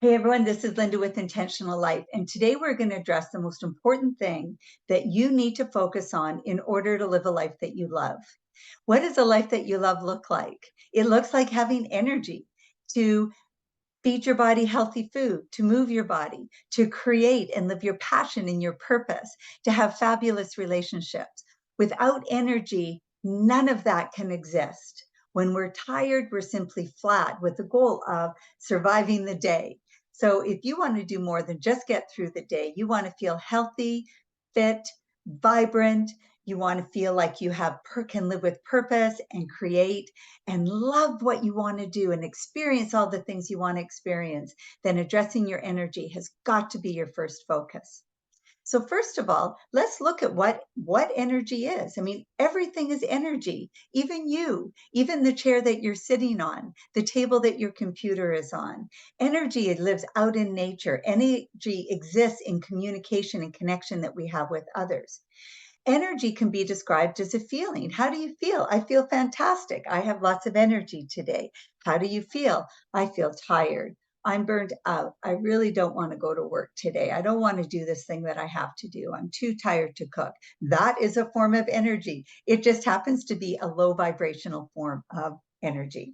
Hey everyone, this is Linda with Intentional Life, and today we're going to address the most important thing that you need to focus on in order to live a life that you love. What does a life that you love look like? It looks like having energy to feed your body healthy food, to move your body, to create and live your passion and your purpose, to have fabulous relationships. Without energy, none of that can exist. When we're tired, we're simply flat with the goal of surviving the day. So if you want to do more than just get through the day, you want to feel healthy, fit, vibrant, you want to feel like you can live with purpose and create and love what you want to do and experience all the things you want to experience, then addressing your energy has got to be your first focus. So first of all, let's look at what energy is. I mean, everything is energy. Even you, even the chair that you're sitting on, the table that your computer is on. Energy, it lives out in nature. Energy exists in communication and connection that we have with others. Energy can be described as a feeling. How do you feel? I feel fantastic. I have lots of energy today. How do you feel? I feel tired. I'm burned out. I really don't want to go to work today. I don't want to do this thing that I have to do. I'm too tired to cook. That is a form of energy. It just happens to be a low vibrational form of energy.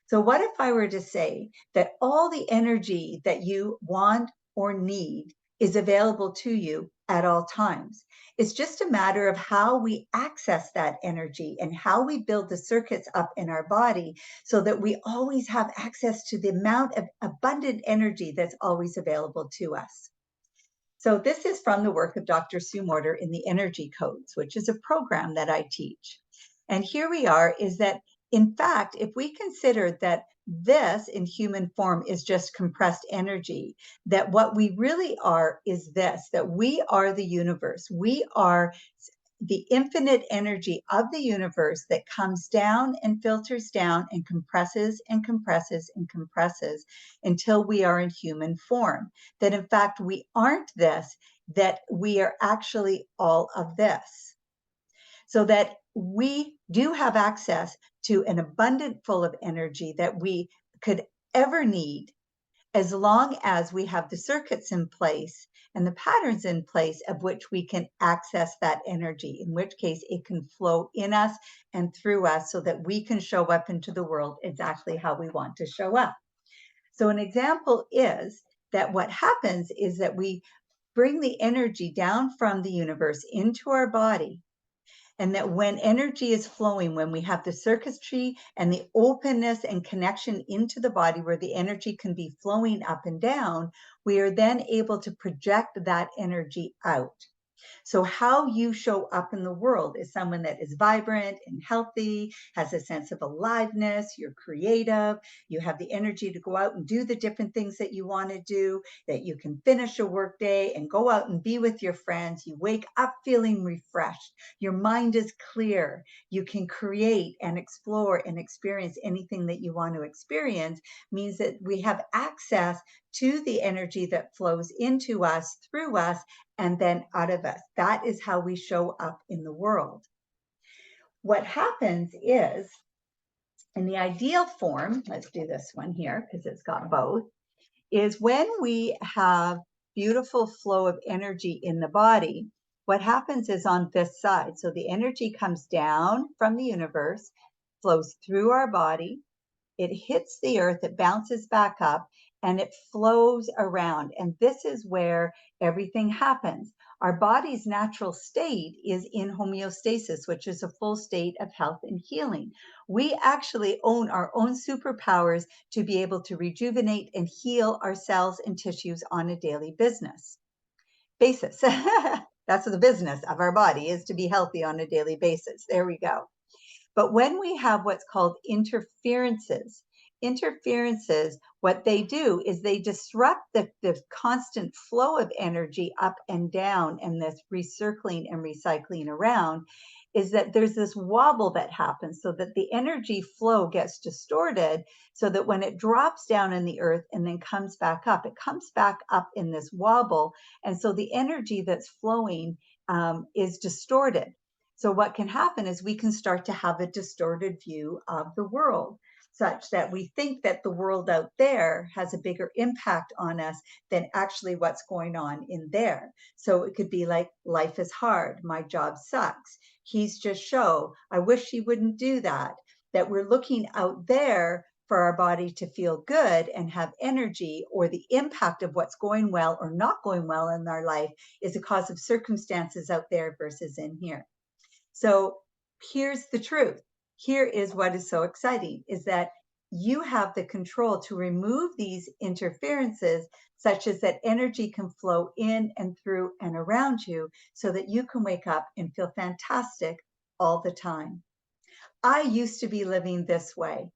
So, what if I were to say that all the energy that you want or need is available to you at all times? It's just a matter of how we access that energy and how we build the circuits up in our body so that we always have access to the amount of abundant energy that's always available to us. So, this is from the work of Dr. Sue Morter in the Energy Codes, which is a program that I teach. And here we are is that, in fact, if we consider that this in human form is just compressed energy, that what we really are is this, that we are the universe. We are the infinite energy of the universe that comes down and filters down and compresses and compresses and compresses until we are in human form. That in fact, we aren't this, that we are actually all of this. So that we do have access to an abundant full of energy that we could ever need as long as we have the circuits in place and the patterns in place of which we can access that energy, in which case it can flow in us and through us so that we can show up into the world exactly how we want to show up. So, an example is that what happens is that we bring the energy down from the universe into our body, and that when energy is flowing, when we have the circuitry and the openness and connection into the body where the energy can be flowing up and down, we are then able to project that energy out. So, how you show up in the world is someone that is vibrant and healthy, has a sense of aliveness, you're creative, you have the energy to go out and do the different things that you want to do, that you can finish a workday and go out and be with your friends. You wake up feeling refreshed, your mind is clear, you can create and explore and experience anything that you want to experience, means that we have access to the energy that flows into us, through us, and then out of us. That is how we show up in the world. What happens is, in the ideal form, let's do this one here because it's got both, is when we have beautiful flow of energy in the body, what happens is on this side. So the energy comes down from the universe, flows through our body, it hits the earth, it bounces back up, and it flows around. And this is where everything happens. Our body's natural state is in homeostasis, which is a full state of health and healing. We actually own our own superpowers to be able to rejuvenate and heal our cells and tissues on a daily basis. That's the business of our body, is to be healthy on a daily basis. There we go. But when we have what's called interferences, what they do is they disrupt the constant flow of energy up and down and this recircling and recycling around, is that there's this wobble that happens so that the energy flow gets distorted, so that when it drops down in the earth and then comes back up, it comes back up in this wobble. And so the energy that's flowing is distorted. So what can happen is we can start to have a distorted view of the world. such that we think that the world out there has a bigger impact on us than actually what's going on in there. So it could be like, life is hard, my job sucks, he's just show, I wish he wouldn't do that. That we're looking out there for our body to feel good and have energy, or the impact of what's going well or not going well in our life is a cause of circumstances out there versus in here. So here's the truth. Here is what is so exciting, is that you have the control to remove these interferences such as that energy can flow in and through and around you so that you can wake up and feel fantastic all the time. I used to be living this way.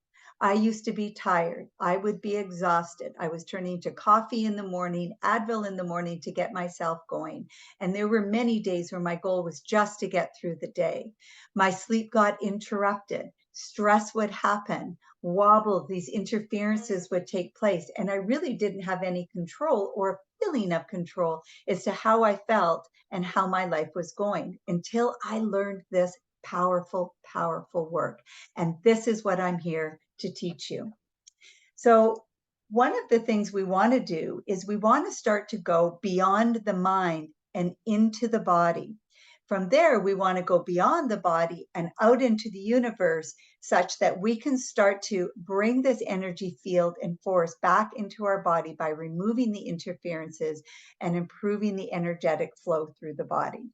I used to be tired. I would be exhausted. I was turning to coffee in the morning, Advil in the morning to get myself going. And there were many days where my goal was just to get through the day. My sleep got interrupted. Stress would happen, wobble, these interferences would take place. And I really didn't have any control or feeling of control as to how I felt and how my life was going until I learned this powerful, powerful work. And this is what I'm here to teach you. So one of the things we want to do is we want to start to go beyond the mind and into the body. From there, we want to go beyond the body and out into the universe such that we can start to bring this energy field and force back into our body by removing the interferences and improving the energetic flow through the body.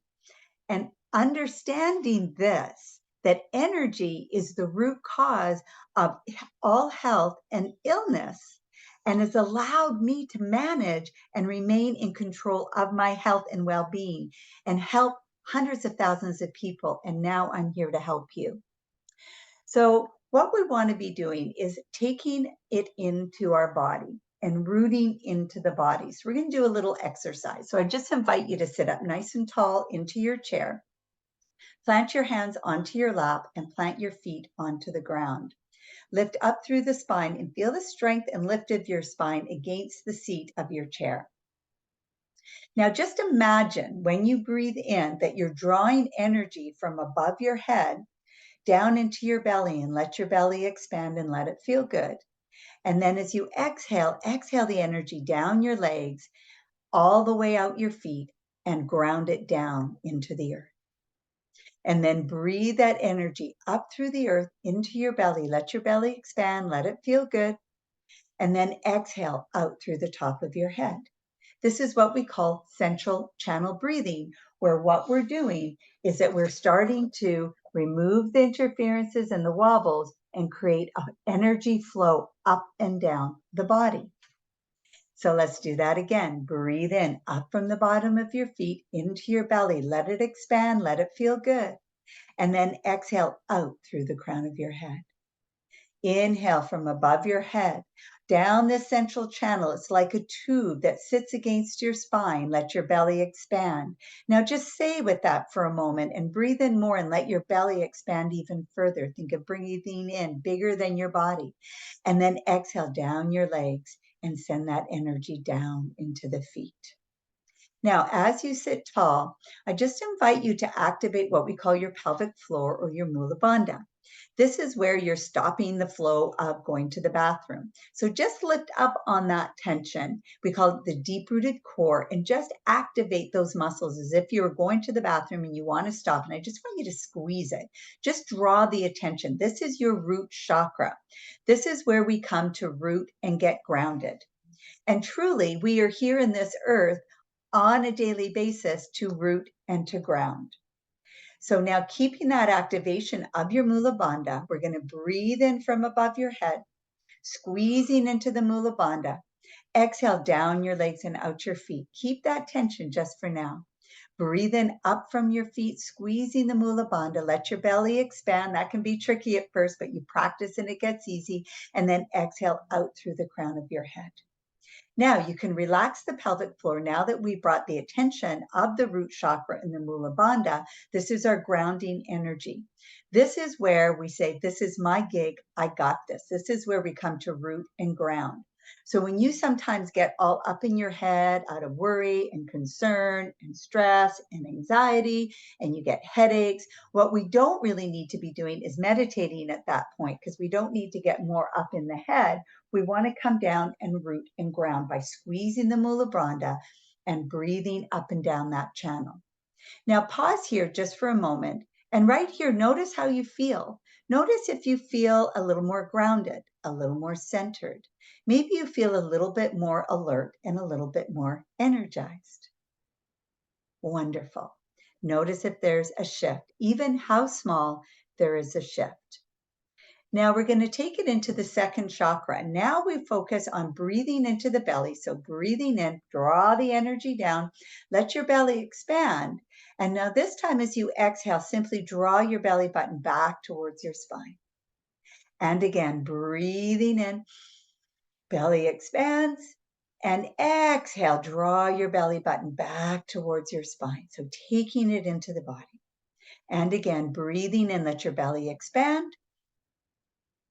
And understanding this, that energy is the root cause of all health and illness, and has allowed me to manage and remain in control of my health and well-being and help hundreds of thousands of people. And now I'm here to help you. So what we want to be doing is taking it into our body and rooting into the body. So we're going to do a little exercise. So I just invite you to sit up nice and tall into your chair. Plant your hands onto your lap and plant your feet onto the ground. Lift up through the spine and feel the strength and lift of your spine against the seat of your chair. Now just imagine when you breathe in that you're drawing energy from above your head down into your belly, and let your belly expand and let it feel good. And then as you exhale, exhale the energy down your legs, all the way out your feet, and ground it down into the earth. And then breathe that energy up through the earth into your belly. Let your belly expand, let it feel good. And then exhale out through the top of your head. This is what we call central channel breathing, where what we're doing is that we're starting to remove the interferences and the wobbles and create an energy flow up and down the body. So let's do that again. Breathe in, up from the bottom of your feet into your belly. Let it expand, let it feel good. And then exhale out through the crown of your head. Inhale from above your head, down this central channel. It's like a tube that sits against your spine. Let your belly expand. Now just stay with that for a moment and breathe in more and let your belly expand even further. Think of breathing in bigger than your body. And then exhale down your legs and send that energy down into the feet. Now, as you sit tall, I just invite you to activate what we call your pelvic floor or your Mula Bandha. This is where you're stopping the flow of going to the bathroom. So just lift up on that tension. We call it the deep-rooted core, and just activate those muscles as if you were going to the bathroom and you want to stop. And I just want you to squeeze it. Just draw the attention. This is your root chakra. This is where we come to root and get grounded. And truly, we are here in this earth on a daily basis to root and to ground. So now keeping that activation of your Mula Bandha, we're going to breathe in from above your head, squeezing into the Mula Bandha. Exhale down your legs and out your feet. Keep that tension just for now. Breathe in up from your feet, squeezing the Mula Bandha. Let your belly expand. That can be tricky at first, but you practice and it gets easy. And then exhale out through the crown of your head. Now you can relax the pelvic floor. Now that we brought the attention of the root chakra and the Mula Bandha, this is our grounding energy. This is where we say, this is my gig, I got this. This is where we come to root and ground. So when you sometimes get all up in your head out of worry and concern and stress and anxiety, and you get headaches, what we don't really need to be doing is meditating at that point, because we don't need to get more up in the head. We want to come down and root and ground by squeezing the Mula Bandha and breathing up and down that channel. Now pause here just for a moment, and right here, notice how you feel. Notice if you feel a little more grounded, a little more centered. Maybe you feel a little bit more alert and a little bit more energized. Wonderful. Notice if there's a shift, even how small there is a shift. Now we're going to take it into the second chakra. Now we focus on breathing into the belly. So breathing in, draw the energy down, let your belly expand. And now this time as you exhale, simply draw your belly button back towards your spine. And again, breathing in, belly expands, and exhale, draw your belly button back towards your spine. So taking it into the body. And again, breathing in, let your belly expand.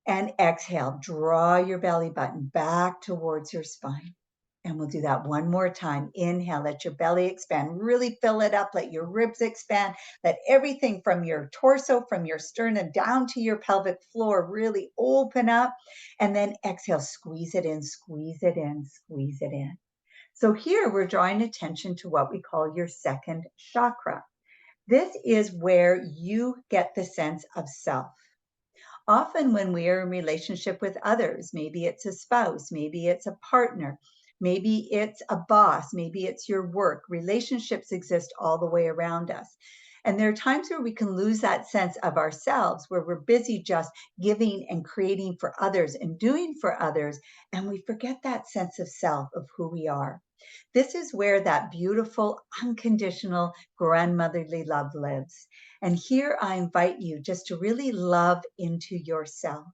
And exhale, draw your belly button back towards your spine. And we'll do that one more time. Inhale, let your belly expand, really fill it up, let your ribs expand, let everything from your torso, from your sternum down to your pelvic floor really open up. And then exhale, squeeze it in, squeeze it in, squeeze it in. So here we're drawing attention to what we call your second chakra. This is where you get the sense of self. Often when we are in relationship with others, maybe it's a spouse, maybe it's a partner, maybe it's a boss, maybe it's your work, relationships exist all the way around us. And there are times where we can lose that sense of ourselves, where we're busy just giving and creating for others and doing for others, and we forget that sense of self, of who we are. This is where that beautiful, unconditional grandmotherly love lives. And here I invite you just to really love into yourself,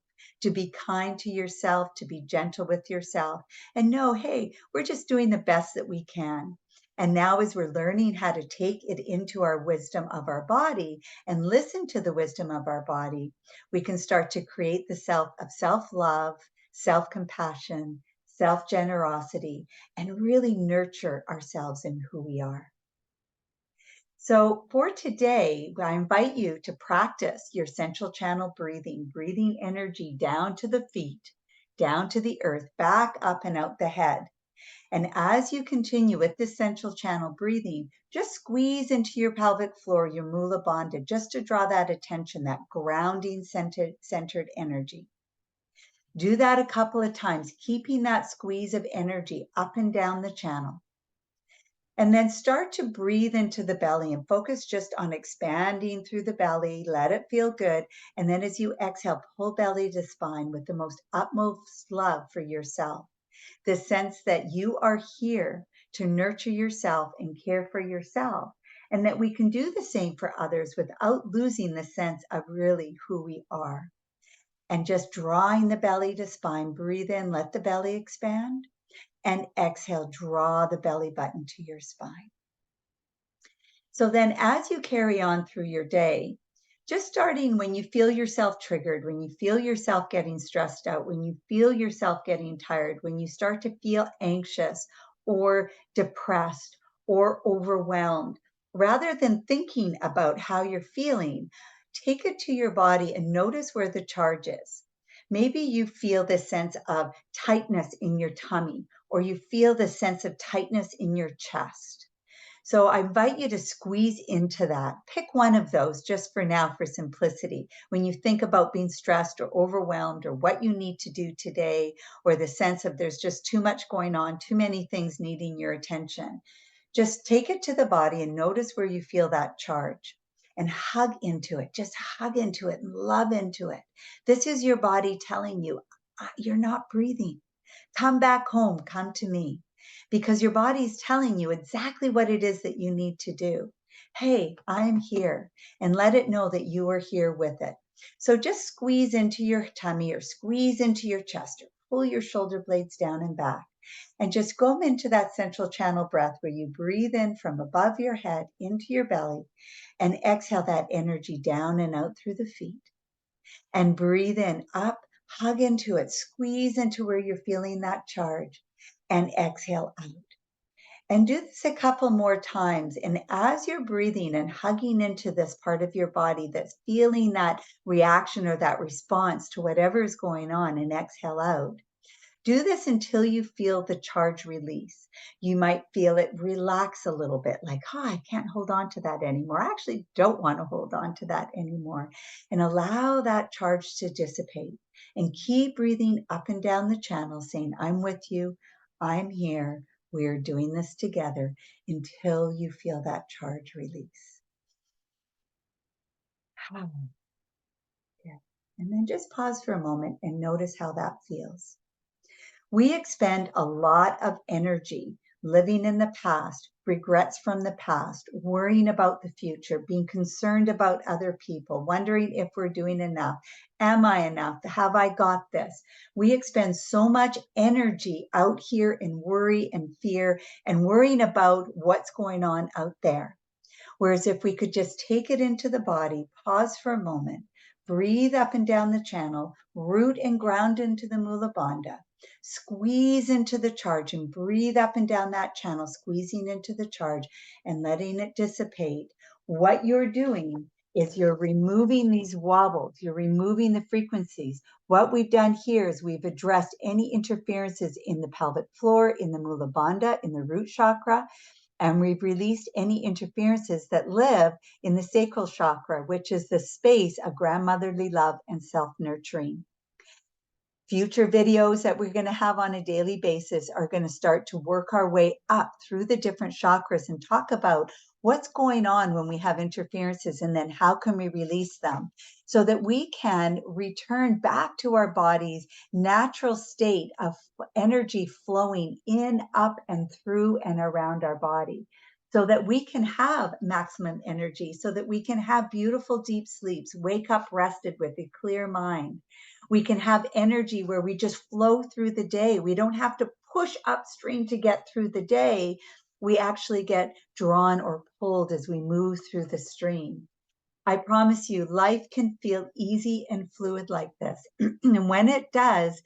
to be kind to yourself, to be gentle with yourself, and know, hey, we're just doing the best that we can. And now, as we're learning how to take it into our wisdom of our body and listen to the wisdom of our body, we can start to create the self of self love, self compassion, self generosity, and really nurture ourselves in who we are. So for today, I invite you to practice your central channel breathing, breathing energy down to the feet, down to the earth, back up and out the head. And as you continue with this central channel breathing, just squeeze into your pelvic floor, your Mula Bandha, just to draw that attention, that grounding centered energy. Do that a couple of times, keeping that squeeze of energy up and down the channel. And then start to breathe into the belly and focus just on expanding through the belly. Let it feel good. And then as you exhale, pull belly to spine with the most utmost love for yourself. The sense that you are here to nurture yourself and care for yourself. And that we can do the same for others without losing the sense of really who we are. And just drawing the belly to spine, breathe in, let the belly expand, and exhale, draw the belly button to your spine. So then as you carry on through your day, just starting when you feel yourself triggered, when you feel yourself getting stressed out, when you feel yourself getting tired, when you start to feel anxious or depressed or overwhelmed, rather than thinking about how you're feeling, take it to your body and notice where the charge is. Maybe you feel this sense of tightness in your tummy, or you feel the sense of tightness in your chest. So I invite you to squeeze into that. Pick one of those just for now for simplicity. When you think about being stressed or overwhelmed or what you need to do today, or the sense of there's just too much going on, too many things needing your attention, just take it to the body and notice where you feel that charge and hug into it. Just hug into it and love into it. This is your body telling you, you're not breathing. Come back home, come to me, because your body is telling you exactly what it is that you need to do. Hey, I'm here, and let it know that you are here with it. So just squeeze into your tummy or squeeze into your chest or pull your shoulder blades down and back. And just go into that central channel breath where you breathe in from above your head into your belly and exhale that energy down and out through the feet. And breathe in, up, hug into it, squeeze into where you're feeling that charge, and exhale out. And do this a couple more times. And as you're breathing and hugging into this part of your body that's feeling that reaction or that response to whatever is going on, and exhale out. Do this until you feel the charge release. You might feel it relax a little bit, like, oh, I can't hold on to that anymore. I actually don't want to hold on to that anymore. And allow that charge to dissipate. And keep breathing up and down the channel, saying, I'm with you, I'm here, we're doing this together, until you feel that charge release. Yeah. And then just pause for a moment and notice how that feels. We expend a lot of energy living in the past, regrets from the past, worrying about the future, being concerned about other people, wondering if we're doing enough. Am I enough? Have I got this? We expend so much energy out here in worry and fear and worrying about what's going on out there. Whereas if we could just take it into the body, pause for a moment, breathe up and down the channel, root and ground into the Mula Bandha, squeeze into the charge and breathe up and down that channel, squeezing into the charge and letting it dissipate. What you're doing is you're removing these wobbles, you're removing the frequencies. What we've done here is we've addressed any interferences in the pelvic floor, in the Mula Bandha, in the root chakra, and we've released any interferences that live in the sacral chakra, which is the space of grandmotherly love and self-nurturing. Future videos that we're going to have on a daily basis are going to start to work our way up through the different chakras and talk about what's going on when we have interferences and then how can we release them so that we can return back to our body's natural state of energy flowing in, up, and through and around our body, so that we can have maximum energy, so that we can have beautiful deep sleeps, wake up rested with a clear mind. We can have energy where we just flow through the day. We don't have to push upstream to get through the day. We actually get drawn or pulled as we move through the stream. I promise you, life can feel easy and fluid like this. And when it does,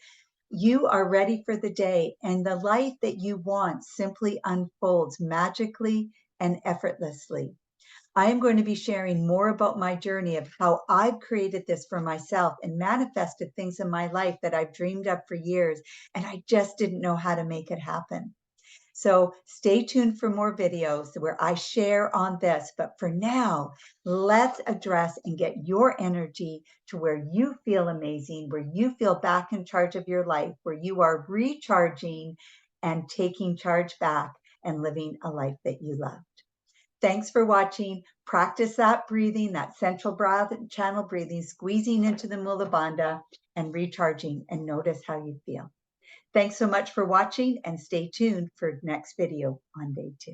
you are ready for the day, and the life that you want simply unfolds magically and effortlessly. I am going to be sharing more about my journey of how I've created this for myself and manifested things in my life that I've dreamed of for years, and I just didn't know how to make it happen. So stay tuned for more videos where I share on this. But for now, let's address and get your energy to where you feel amazing, where you feel back in charge of your life, where you are recharging and taking charge back and living a life that you love. Thanks for watching. Practice that breathing, that central breath channel breathing, squeezing into the Mula Bandha and recharging, and notice how you feel. Thanks so much for watching, and stay tuned for next video on day 2.